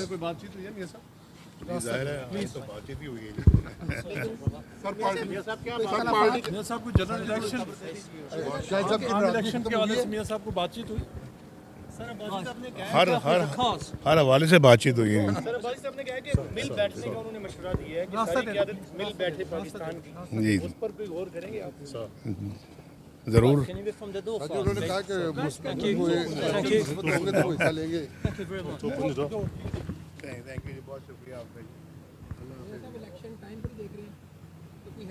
कोई बातचीत हुई है मियां साहब? जाहिर है तो बातचीत ही हुई है। सर पार्टी मियां साहब को जनरल इलेक्शन के हवाले से मियां साहब को बातचीत हुई? हर हवाले से बातचीत हुई है। सर अब्बासी साहब ने कहा कि मिल बैठने का उन्होंने मशवरा दिया है कि सारी क़यादत मिल बैठे पाकिस्तान की, जी उस पर कोई गौर करेंगे आप? ज़रूर। उन्होंने कहा कि मुस्बत हुए तो हिस्सा लेंगे। थैंक यू बहुत शुक्रिया आपका। इलेक्शन टाइम पर देख रहे हैं तो कोई